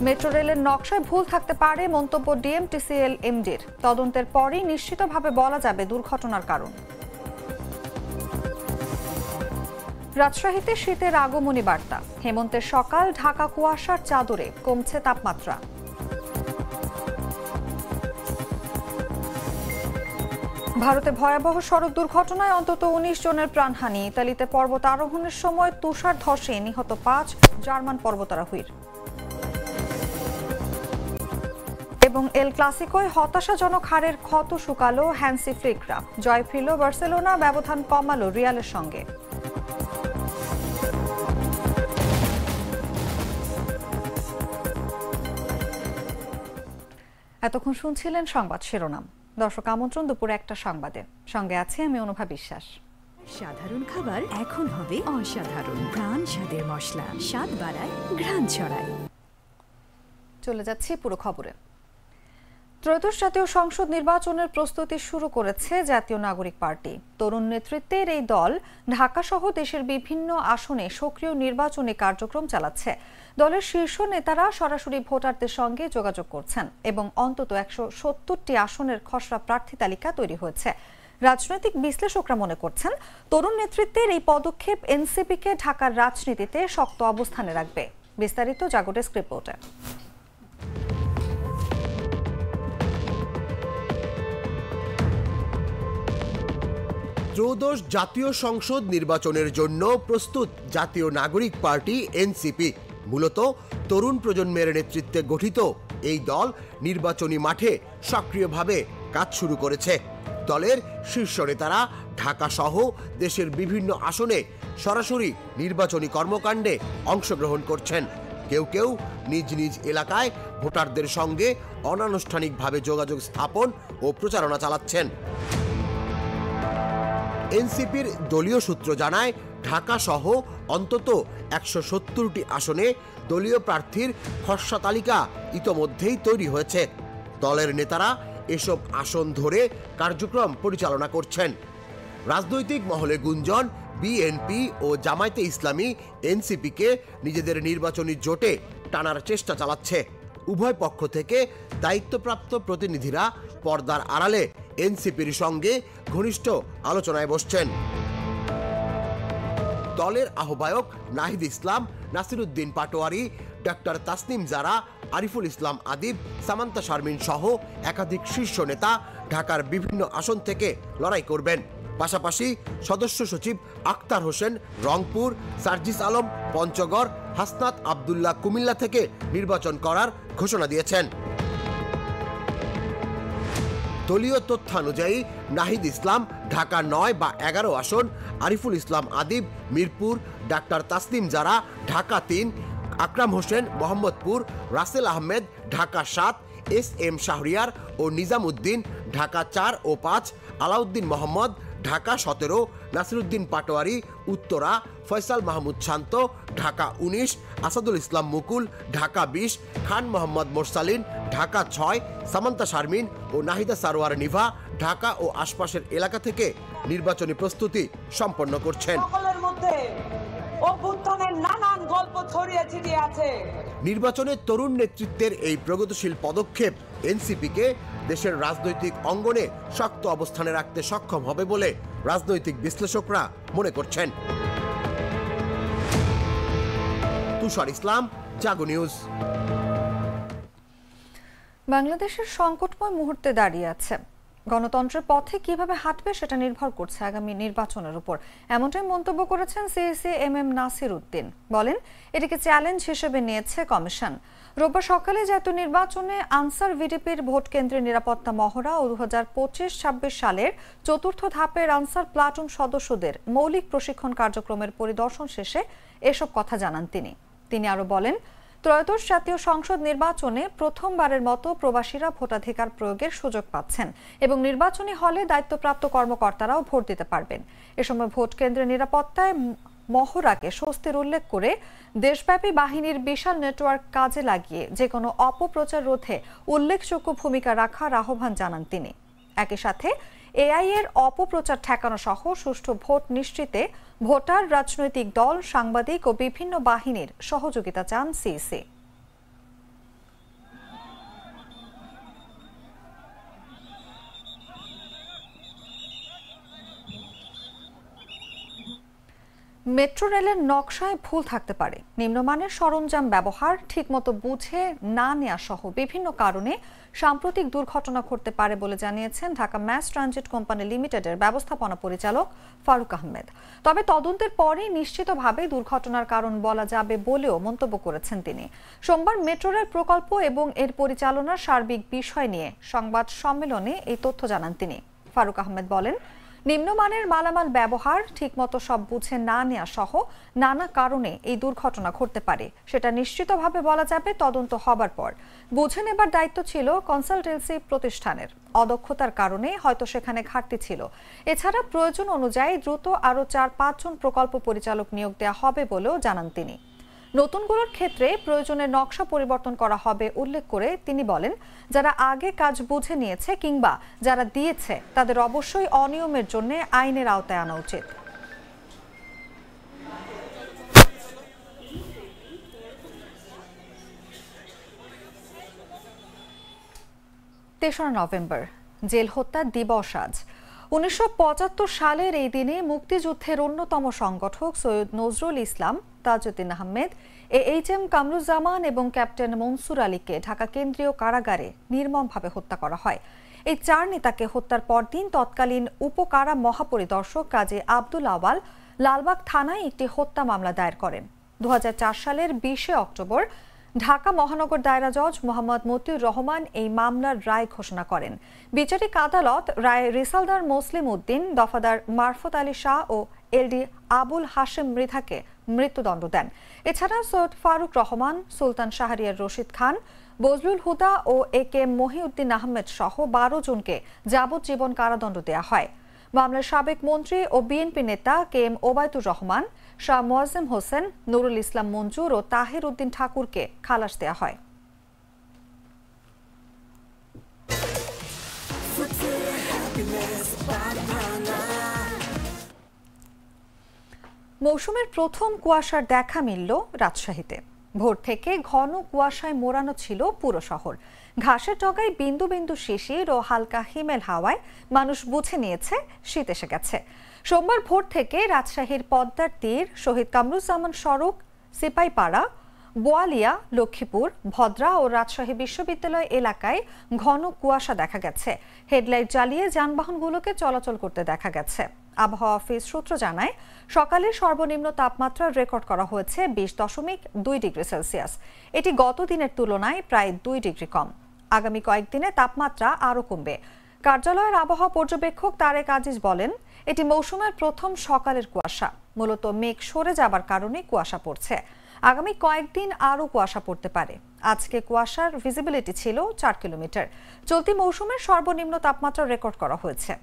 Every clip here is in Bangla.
মেট্রো রেলের নকশায় ভুল থাকতে পারে মন্তব্য ডিএমটিসিএল এমডির। তদন্তের পরই নিশ্চিতভাবে বলা যাবে দুর্ঘটনার কারণ। রাজশাহীতে শীতের আগমনী বার্তা। হেমন্তের সকাল ঢাকা কুয়াশার চাদরে, কমছে তাপমাত্রা। ভারতে ভয়াবহ সড়ক দুর্ঘটনায় অন্তত ১৯ জনের প্রাণহানি। ইতালিতে পর্বত আরোহণের সময় তুষার ধসে নিহত ৫ জার্মান পর্বতারোহীর। এবং এল ক্লাসিকোয় হতাশাজনক হারের ক্ষত শুকালো হ্যান্সি ফ্লিকরা। জয় ফিরল বার্সেলোনা, ব্যবধান কমালো রিয়ালের সঙ্গে। এতক্ষণ শুনছিলেন সংবাদ শিরোনাম। দর্শক, আমন্ত্রণ দুপুর ১টা সংবাদে। সঙ্গে আছে আমি অনুভা বিশ্বাস। সাধারণ খাবার এখন হবে অসাধারণ। প্রাণ স্বাদের মশলা, স্বাদ বাড়ায়, ঘ্রাণ ছড়ায়। চলে যাচ্ছি পুরো খবরে। ত্রয়োদশ জাতীয় সংসদ নির্বাচনের প্রস্তুতি শুরু করেছে জাতীয় নাগরিক পার্টি। তরুণ নেতৃত্বের এই দল ঢাকা সহ দেশের বিভিন্ন আসনে সক্রিয় নির্বাচনী কার্যক্রম চালাচ্ছে। দলের শীর্ষ নেতারা সরাসরি ভোটারদের সঙ্গে যোগাযোগ করছেন এবং অন্তত ১৭০টি আসনের খসড়া প্রার্থী তালিকা তৈরি হয়েছে। রাজনৈতিক বিশ্লেষকরা মনে করছেন, তরুণ নেতৃত্বের এই পদক্ষেপ এনসিপিকে ঢাকার রাজনীতিতে শক্ত অবস্থানে রাখবে। বিস্তারিত জাগো ডেস্ক রিপোর্টে। ত্রয়োদশ জাতীয় সংসদ নির্বাচনের জন্য প্রস্তুত জাতীয় নাগরিক পার্টি এনসিপি। মূলত তরুণ প্রজন্মের নেতৃত্বে গঠিত এই দল নির্বাচনী মাঠে সক্রিয়ভাবে কাজ শুরু করেছে। দলের শীর্ষ নেতারা ঢাকা সহ দেশের বিভিন্ন আসনে সরাসরি নির্বাচনী কর্মকাণ্ডে অংশগ্রহণ করছেন। কেউ কেউ নিজ নিজ এলাকায় ভোটারদের সঙ্গে অনানুষ্ঠানিকভাবে যোগাযোগ স্থাপন ও প্রচারণা চালাচ্ছেন। এনসিপির দলীয় সূত্র জানায়, ঢাকা সহ অন্তত ১৭০টি আসনে দলীয় প্রার্থীর খসড়া তালিকা ইতোমধ্যেই তৈরি হয়েছে। দলের নেতারা এসব আসন ধরে কার্যক্রম পরিচালনা করছেন। রাজনৈতিক মহলে গুঞ্জন, বিএনপি ও জামায়াতে ইসলামী এনসিপিকে নিজেদের নির্বাচনী জোটে টানার চেষ্টা চালাচ্ছে। উভয় পক্ষ থেকে দায়িত্বপ্রাপ্ত প্রতিনিধিরা পর্দার আড়ালে এনসিপির সঙ্গে ঘনিষ্ঠ আলোচনায় বসছেন। দলের আহ্বায়ক নাহিদ ইসলাম, নাসিরউদ্দিন পাটোয়ারি, ডক্টর তাসনিম জারা, আরিফুল ইসলাম আদিব, সামান্তা শারমিন সহ একাধিক শীর্ষ নেতা ঢাকার বিভিন্ন আসন থেকে লড়াই করবেন। পাশাপাশি সদস্য সচিব আক্তার হোসেন রংপুর, সার্জিস আলম পঞ্চগড়, হাসনাত আবদুল্লাহ কুমিল্লা থেকে নির্বাচন করার ঘোষণা দিয়েছেন। দলীয় তথ্যানুযায়ী নাহিদ ইসলাম ঢাকা ৯ বা ১১ আসন, আরিফুল ইসলাম আদিব মিরপুর, ডাক্তার তাসনিম জারা ঢাকা ৩, আকরাম হোসেন মোহাম্মদপুর, রাসেল আহমেদ ঢাকা ৭, এস এম শাহরিয়ার ও নিজাম উদ্দিন ঢাকা ৪ ও ৫, আলাউদ্দিন মোহাম্মদ ঢাকা ১৭, নাসিরউদ্দিন পাটোয়ারি উত্তরা, ফয়সাল মাহমুদ শান্ত ঢাকা ১৯, আসাদুল ইসলাম মুকুল ঢাকা ২০, খান মোহাম্মদ মোরসালিন ঢাকা ৬, সামান্তা শারমিন ও নাহিদা সারোয়ার নিভা ঢাকা ও আশপাশের এলাকা থেকে নির্বাচনী প্রস্তুতি সম্পন্ন করছেন। নানান গল্প ছড়িয়ে ছিটিয়ে আছে। নির্বাচনে তরুণ নেতৃত্বের এই প্রগতিশীল পদক্ষেপ এনসিপিকে দেশের রাজনৈতিক অঙ্গনে শক্ত অবস্থানে রাখতে সক্ষম হবে বলে রাজনৈতিক বিশ্লেষকরা মনে করছেন। তুষার ইসলাম, জাগো নিউজ। বাংলাদেশের সংকটময় মুহূর্তে দাঁড়িয়ে আছে। গণতন্ত্রের পথে কিভাবে হাঁটবে সেটা নির্ভর করছে আগামী নির্বাচনের উপর, এমনটাই মন্তব্য করেছেন সিইসি এম নাসির উদ্দিন। বলেন, এটিকে চ্যালেঞ্জ হিসেবে নিয়েছে কমিশন। রোববার সকালে জাতীয় নির্বাচনে আনসার ভিডিপির ভোট কেন্দ্রের নিরাপত্তা মহড়া ও ২০২৫-২৬ সালের চতুর্থ ধাপের আনসার প্লাটুন সদস্যদের মৌলিক প্রশিক্ষণ কার্যক্রমের পরিদর্শন শেষে এসব কথা জানান তিনি আরো বলেন, ত্রয়োদশ জাতীয় সংসদ নির্বাচনে প্রথমবারের মতো প্রবাসীরা ভোটাধিকার প্রয়োগের সুযোগ পাচ্ছেন এবং নির্বাচনী হলে দায়িত্বপ্রাপ্ত কর্মকর্তারাও ভোট দিতে পারবেন। এ সময় ভোট কেন্দ্রের নিরাপত্তায় মহড়াকে স্বস্তির উল্লেখ করে দেশব্যাপী বাহিনীর বিশাল নেটওয়ার্ক কাজে লাগিয়ে যে কোনো অপপ্রচার রোধে উল্লেখযোগ্য ভূমিকা রাখার আহ্বান জানান তিনি। একই সাথে এআই এর অপপ্রচার ঠেকানো সহ সুষ্ঠু ভোট নিশ্চিতে ভোটার, রাজনৈতিক দল, সাংবাদিক ও বিভিন্ন বাহিনীর সহযোগিতা চান সিইসি। মেট্রো রেলের নকশায় ভুল থাকতে পারে, নিম্নমানের সরঞ্জাম ব্যবহার, ঠিকমতো বুঝে না নেওয়া সহ বিভিন্ন কারণে সাম্প্রতিক দুর্ঘটনা ঘটতে পারে বলে জানিয়েছেন ঢাকা ম্যাস ট্রানজিট কোম্পানি লিমিটেডের ব্যবস্থাপনা পরিচালক ফারুক আহমেদ। তবে তদন্তের পরে নিশ্চিতভাবে দুর্ঘটনার কারণ বলা যাবে বলেও মন্তব্য করেছেন তিনি। সোমবার মেট্রো রেল প্রকল্প এবং এর পরিচালনার সার্বিক বিষয় নিয়ে সংবাদ সম্মেলনে এই তথ্য জানান তিনি। ফারুক আহমেদ বলেন, নিম্নমানের মালামাল ব্যবহার, ঠিকমতো সব বুঝে না নেওয়া সহ নানা কারণে এই দুর্ঘটনা ঘটতে পারে, সেটা নিশ্চিতভাবে বলা যাবে তদন্ত হবার পর। বুঝে নেবার দায়িত্ব ছিল কনসালটেন্সি প্রতিষ্ঠানের, অদক্ষতার কারণে হয়তো সেখানে ঘাটতি ছিল। এছাড়া প্রয়োজন অনুযায়ী দ্রুত আরও 4-5 জন প্রকল্প পরিচালক নিয়োগ দেওয়া হবে বলেও জানান তিনি। নতুনগুলোর ক্ষেত্রে প্রয়োজনের নকশা পরিবর্তন করা হবে উল্লেখ করে তিনি বলেন, যারা আগে কাজ বুঝে নিয়েছে কিংবা যারা দিয়েছে তাদের অবশ্যই অনিয়মের জন্য আইনের আওতায় আনা উচিত। ৩রা নভেম্বর জেল হত্যা দিবস আজ। ১৯৭৫ সালের এই দিনে মুক্তিযুদ্ধের অন্যতম সংগঠক সৈয়দ নজরুল ইসলাম, তাজউদ্দিন আহমেদ, এইচ.এম. কামরুজ্জামান এবং ক্যাপ্টেন মনসুর আলীকে ঢাকা কেন্দ্রীয় কারাগারে নির্মমভাবে হত্যা করা হয়। এই 4 নেতাকে হত্যার পরদিন তৎকালীন উপকারা মহাপরিদর্শক কাজী আব্দুল আওয়াল লালবাগ থানায় একটি হত্যা মামলা দায়ের করেন। ২০০৪ সালের ২০ অক্টোবর ঢাকা মহানগর দায়রা জজ মোহাম্মদ মতিউর রহমান এই মামলার রায় ঘোষণা করেন। বিচারিক আদালত রায়ে রিসালদার মুসলিম উদ্দিন, দফাদার মারফত আলী শাহ ও এলডি আবুল হাশেম মৃধাকে মৃত্যুদণ্ড দেন। এছাড়া সৈয়দ ফারুক রহমান, সুলতান শাহরিয়ার রশিদ খান, বজলুল হুদা ও এ.কে. মহিউদ্দিন আহমেদ সহ ১২ জনকে যাবজ্জীবন কারাদণ্ড দেওয়া হয়। মামলার সাবেক মন্ত্রী ও বিএনপি নেতা কে.এম. ওবায়দুর রহমান, শাহ মোয়াজ্জেম হোসেন, নুরুল ইসলাম মঞ্জুর ও তাহির উদ্দিন ঠাকুরকে খালাস দেওয়া হয়। মৌসুমের প্রথম কুয়াশার দেখা মিলল রাজশাহীতে। ভোর থেকে ঘন কুয়াশায় মোড়ানো ছিল পুরো শহর। ঘাসের ডগায় বিন্দু বিন্দু শিশির ও হালকা হিমেল হাওয়ায় মানুষ বুঝে নিয়েছে শীত এসে গেছে। সোমবার ভোর থেকে রাজশাহীর পদ্মার তীর, শহীদ কামরুজ্জামান সড়ক, সিপাইপাড়া, বোয়ালিয়া, লক্ষ্মীপুর, ভদ্রা ও রাজশাহী বিশ্ববিদ্যালয় এলাকায় ঘন কুয়াশা দেখা গেছে। হেডলাইট জ্বালিয়ে যানবাহনগুলোকে চলাচল করতে দেখা গেছে। আবহাওয়া অফিস সূত্র জানায়, সকালে সর্বনিম্ন তাপমাত্রা রেকর্ড করা হয়েছে 20.2 ডিগ্রি সেলসিয়াস। এটি গত দিনের তুলনায় প্রায় 2 ডিগ্রি কম। আগামী কয়েকদিনে তাপমাত্রা আরও কমবে। কার্যালয়ের আবহাওয়া পর্যবেক্ষক তারেক আজিজ বলেন, এটি মৌসুমের প্রথম সকালের কুয়াশা। মূলত মেঘ সরে যাবার কারণে কুয়াশা পড়ছে। আগামী কয়েকদিন আরও কুয়াশা পড়তে পারে। আজকে কুয়াশার ভিজিবিলিটি ছিল 4 কিলোমিটার। চলতি মৌসুমের সর্বনিম্ন তাপমাত্রা রেকর্ড করা হয়েছে।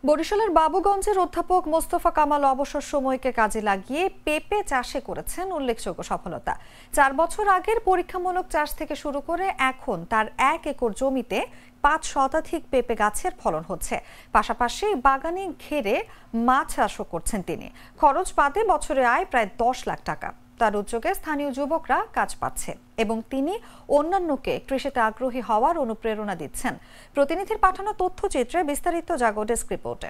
বরিশালের বাবুগঞ্জের অধ্যাপক মোস্তফা কামাল অবসর সময়কে কাজে লাগিয়ে পেঁপে চাষে করেছেন উল্লেখযোগ্য সফলতা। 4 বছর আগের পরীক্ষামূলক চাষ থেকে শুরু করে এখন তার 1 একর জমিতে 5 শতাধিক পেঁপে গাছের ফলন হচ্ছে। পাশাপাশি বাগানে ঘেরে মাছ চাষও করছেন তিনি। খরচ বাদে বছরে আয় প্রায় 10 লাখ টাকা। তার উদ্যোগে স্থানীয় যুবকরা কাজ পাচ্ছে এবং তিনি অন্যান্যকে কৃষিতে আগ্রহী হওয়ার অনুপ্রেরণা দিচ্ছেন। প্রতিনিধির পাঠানো তথ্যচিত্রে বিস্তারিত জাগো ডেস্ক রিপোর্টে।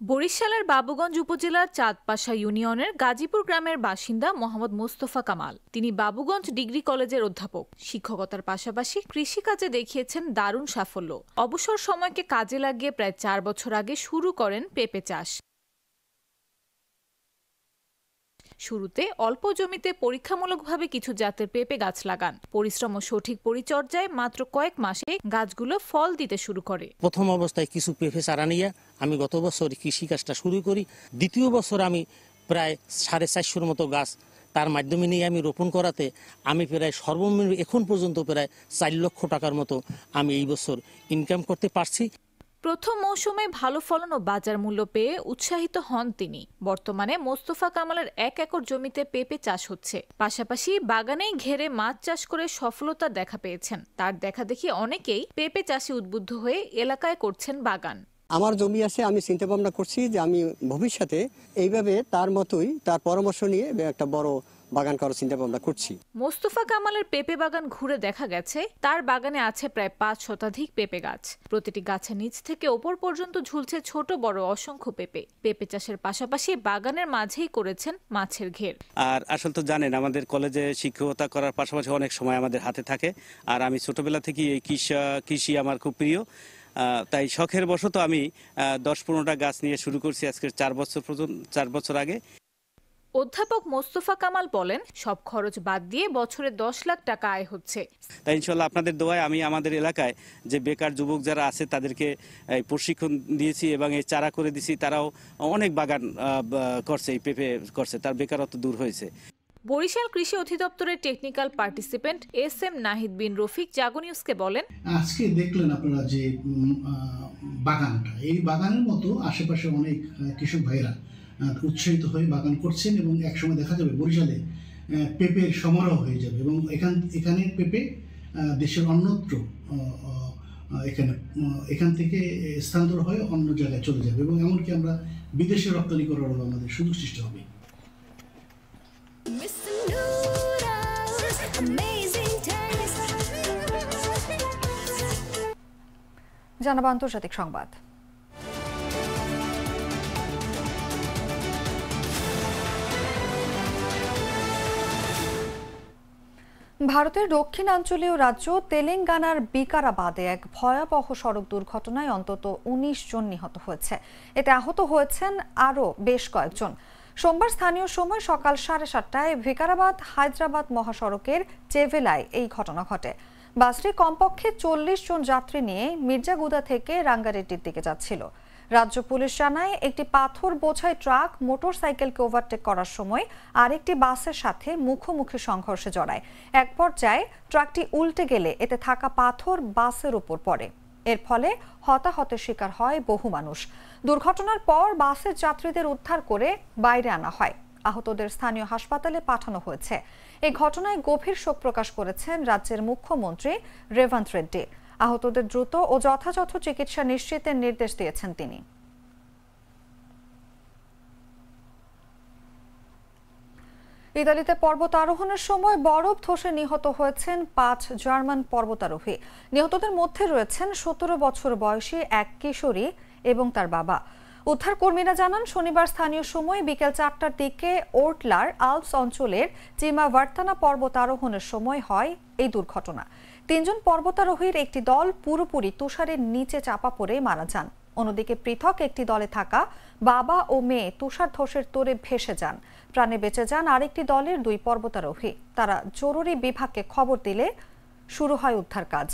বরিশালের বাবুগঞ্জ উপজেলার চাঁদপাশা ইউনিয়নের গাজীপুর গ্রামের বাসিন্দা মোহাম্মদ মোস্তফা কামাল। তিনি বাবুগঞ্জ ডিগ্রি কলেজের অধ্যাপক। শিক্ষকতার পাশাপাশি কৃষিকাজে দেখিয়েছেন দারুণ সাফল্য। অবসর সময়কে কাজে লাগিয়ে প্রায় 4 বছর আগে শুরু করেন পেঁপে চাষ। শুরুতে অল্প জমিতে পরীক্ষামূলকভাবে কিছু জাতের পেঁপে গাছ লাগান। পরিশ্রম ও সঠিক পরিচর্যায় মাত্র কয়েক মাসে গাছগুলো ফল দিতে শুরু করে। প্রথম অবস্থায় কিছু পেঁপে চারা নিয়ে আমি গত বছর কৃষিকাজটা শুরু করি। দ্বিতীয় বছর আমি প্রায় 450 মতো গাছ তার মাধ্যমে নিয়ে আমি রোপণ করাতে আমি প্রায় সর্বনিম্ন এখন পর্যন্ত প্রায় 4 লক্ষ টাকার মতো আমি এই বছর ইনকাম করতে পারছি। প্রথম মৌসুমে ভালো ফলন ও বাজার মূল্য পেয়ে উৎসাহিত হন তিনি। বর্তমানে মোস্তফা কামালের 1 একর জমিতে পেঁপে চাষ হচ্ছে। পাশাপাশি বাগানেই ঘেরে মাছ চাষ করে সফলতা দেখা পেয়েছেন। তার দেখা দেখি অনেকেই পেঁপে চাষে উদ্বুদ্ধ হয়ে এলাকায় করছেন বাগান। আমার জমি আছে, আমি চিন্তা ভাবনা করছি যে আমি ভবিষ্যতে এইভাবে তার মতোই তার পরামর্শ নিয়ে একটা বড় বাগান করার চিন্তা ভাবনা করছি। মোস্তফা কামালের পেঁপে বাগান ঘুরে দেখা গেছে তার বাগানে আছে প্রায় 5 শতাধিক পেঁপে গাছ। প্রতিটি গাছের নিচ থেকে ওপর পর্যন্ত ঝুলছে ছোট বড় অসংখ্য পেঁপে। পেঁপে চাষের পাশাপাশি বাগানের মাঝেই করেছেন মাছের ঘের। আর আসলে তো জানেন আমাদের কলেজে শিক্ষকতা করার পাশাপাশি অনেক সময় আমাদের হাতে থাকে, আর আমি ছোটবেলা থেকে এই কৃষি আমার খুব প্রিয়। তাই শখের বশত আমি 10-15টা গাছ নিয়ে শুরু করছি আজকে 4 বছর আগে। অধ্যাপক মোস্তফা কামাল বলেন, সব খরচ বাদ দিয়ে বছরে 10 লাখ টাকা আয় হচ্ছে। তাই ইনশাল্লাহ আপনাদের দোয়ায় আমি আমাদের এলাকায় যে বেকার যুবক যারা আছে তাদেরকে প্রশিক্ষণ দিয়েছি এবং এই চারা করে দিয়েছি। তারাও অনেক বাগান করছে, এই পেঁপে করছে, তার বেকারত্ব দূর হয়েছে। বরিশাল কৃষি অধিদপ্তরের টেকনিক্যাল পার্টিসিপেন্ট SM নাহিদ বিন রফিক জাগো নিউজকে বলেন, আজকে দেখলেন আপনারা যে বাগানটা, এই বাগানের মতো আশেপাশে অনেক কৃষক ভাইরা উৎসাহিত হয়ে বাগান করছেন এবং একসময় দেখা যাবে বরিশালে পেঁপের সমারোহ হয়ে যাবে এবং এখানে পেঁপে দেশের অন্যত্র এখান থেকে স্থানান্তর হয়ে অন্য জায়গায় চলে যাবে এবং এমনকি আমরা বিদেশে রপ্তানি করারও আমাদের সুযোগ সৃষ্টি হবে। জানাবো আন্তর্জাতিক সংবাদ। ভারতের দক্ষিণাঞ্চলীয় রাজ্য তেলেঙ্গানার বিকারাবাদে এক ভয়াবহ সড়ক দুর্ঘটনায় অন্তত 19 জন নিহত হয়েছে। এতে আহত হয়েছেন আরও বেশ কয়েকজন। সোমবার স্থানীয় সময় সকাল 7:30টায় বিকারাবাদ হায়দ্রাবাদ মহাসড়কের চেভেলায় এই ঘটনা ঘটে। বাসটি কমপক্ষে 40 জন যাত্রী নিয়ে মির্জাগুদা থেকে রাঙ্গারেড্ডির দিকে যাচ্ছিল। রাজ্য পুলিশ জানায়, একটি পাথর বোঝাই ট্রাক মোটরসাইকেলকে ওভারটেক করার সময় আরেকটি বাসের সাথে মুখোমুখি সংঘর্ষে জড়ায়। এক পর্যায়ে ট্রাকটি উল্টে গেলে এতে থাকা পাথর বাসের উপর পড়ে। এর ফলে হতাহতের শিকার হয় বহু মানুষ। দুর্ঘটনার পর বাসের যাত্রীদের উদ্ধার করে বাইরে আনা হয়। আহতদের স্থানীয় হাসপাতালে পাঠানো হয়েছে। এই ঘটনায় গভীর শোক প্রকাশ করেছেন রাজ্যের মুখ্যমন্ত্রী রেভান্ত রেড্ডি। আহতদের দ্রুত ও যথাযথ চিকিৎসা নিশ্চিতের নির্দেশ দিয়েছেন তিনি। ইতালিতে পর্বত আরোহণের সময় বরফ ধসে নিহত হয়েছেন 5 জার্মান পর্বতারোহী। নিহতদের মধ্যে রয়েছেন 17 বছর বয়সী এক কিশোরী এবং তার বাবা। উদ্ধার কর্মীরা জানান, শনিবার স্থানীয় সময় বিকেল 4টার দিকে ওর্টলার আলপস অঞ্চলের চিমা ভার্তানা পর্বত আরোহণের সময় হয় এই দুর্ঘটনা। 3 জন পর্বতারোহীর একটি দল পুরোপুরি তুষারের নিচে চাপা পড়ে মারা যান। অন্যদিকে পৃথক একটি দলে থাকা বাবা ও মেয়ে তুষার ধসের তোড়ে ভেসে যান। প্রাণে বেঁচে যান আরেকটি দলের 2 পর্বতারোহী। তারা জরুরি বিভাগকে খবর দিলে শুরু হয় উদ্ধার কাজ।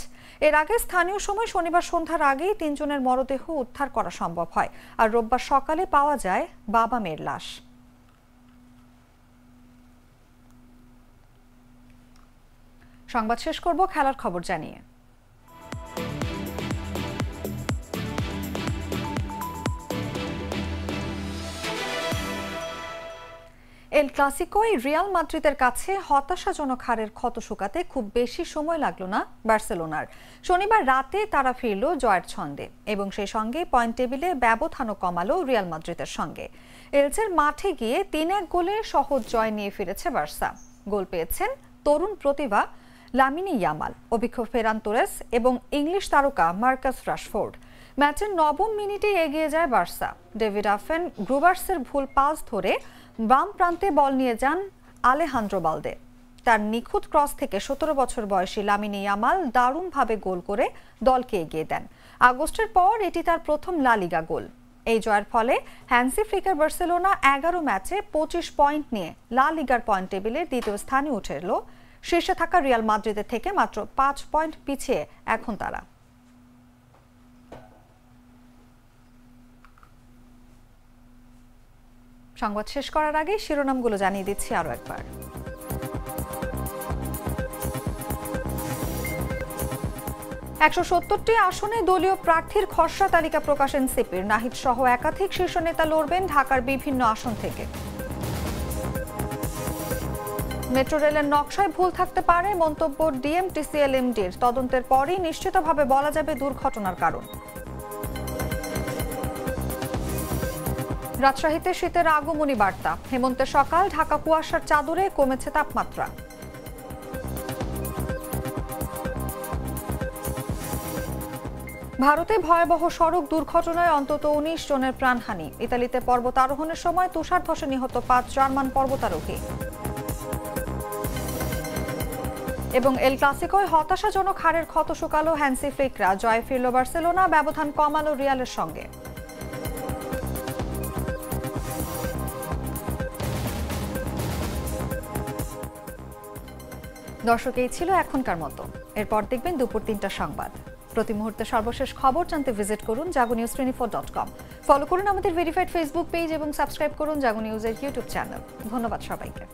এর আগে স্থানীয় সময় শনিবার সন্ধ্যার আগেই 3 জনের মরদেহ উদ্ধার করা সম্ভব হয়, আর রোববার সকালে পাওয়া যায় বাবা মেয়ের লাশ। সংবাদ শেষ করব খেলার খবর জানিয়ে। এল ক্লাসিকোয় রিয়াল মাদ্রিদের কাছে হতাশাজনক হারের ক্ষত শুকাতে খুব বেশি সময় লাগলো না বার্সেলোনার। শনিবার রাতে তারা ফিরল জয়ের ছন্দে এবং সেই সঙ্গে পয়েন্ট টেবিলে ব্যবধানও কমালো রিয়াল মাদ্রিদের সঙ্গে। এলচের মাঠে গিয়ে 3-1 গোলে সহজ জয় নিয়ে ফিরেছে বার্সা। গোল পেয়েছেন তরুণ প্রতিভা লামিনে ইয়ামাল, অভিজ্ঞ ফেরান তোরেস এবং ইংলিশ তারকা মার্কাস রাশফোর্ড। ম্যাচের 9ম মিনিটে এগিয়ে যায় বার্সা। ডেভিড আফেন গ্রুবার্সের ভুল পাস ধরে বাম প্রান্তে বল নিয়ে যান আলেহান্দ্রো বালদে। তার নিখুঁত ক্রস থেকে 17 বছর বয়সী লামিনে ইয়ামাল দারুণভাবে গোল করে দলকে এগিয়ে দেন। আগস্টের পর এটি তার প্রথম লা লিগা গোল। এই জয়ের ফলে হ্যান্সি ফ্লিকের বার্সেলোনা 11 ম্যাচে 25 পয়েন্ট নিয়ে লা লিগার পয়েন্ট টেবিলের দ্বিতীয় স্থানে উঠে এলো। শীর্ষে থাকা রিয়াল মাদ্রিদের থেকে মাত্র 5 পয়েন্ট পিছিয়ে এখন তারা। সংবাদ শেষ করার আগে শিরোনামগুলো জানিয়ে দিচ্ছি আরো একবার। টি আসনে দলীয় প্রার্থীর খসড়া তালিকা প্রকাশ এনসিপির। নাহিদ সহ একাধিক শীর্ষ নেতা লড়বেন ঢাকার বিভিন্ন আসন থেকে। মেট্রো রেলের নকশায় ভুল থাকতে পারে মন্তব্য ডিএমটিসিএল এমডির। তদন্তের পরই নিশ্চিতভাবে বলা যাবে দুর্ঘটনার কারণ। রাজশাহীতে শীতের আগমনী বার্তা, হেমন্তের সকাল, ঢাকা কুয়াশার চাদরে, কমেছে তাপমাত্রা। ভারতে ভয়াবহ সড়ক দুর্ঘটনায় অন্তত 19 জনের প্রাণহানি। ইতালিতে পর্বত আরোহণের সময় তুষার ধসে নিহত 5 জার্মান পর্বতারোহী। এবং এল ক্লাসিকোয় হতাশাজনক হারের ক্ষত শুকালো হ্যান্সি ফ্লিকরা, জয় ফিরল বার্সেলোনা, ব্যবধান কমালো রিয়ালের সঙ্গে। দর্শক, এই ছিল এখনকার মতো। এরপর দেখবেন দুপুর 3টার সংবাদ। প্রতি মুহূর্তে সর্বশেষ খবর জানতে ভিজিট করুন jagonews24.com। ফলো করুন আমাদের ভেরিফাইড ফেসবুক পেজ এবং সাবস্ক্রাইব করুন জাগো নিউজের ইউটিউব চ্যানেল। ধন্যবাদ সবাইকে।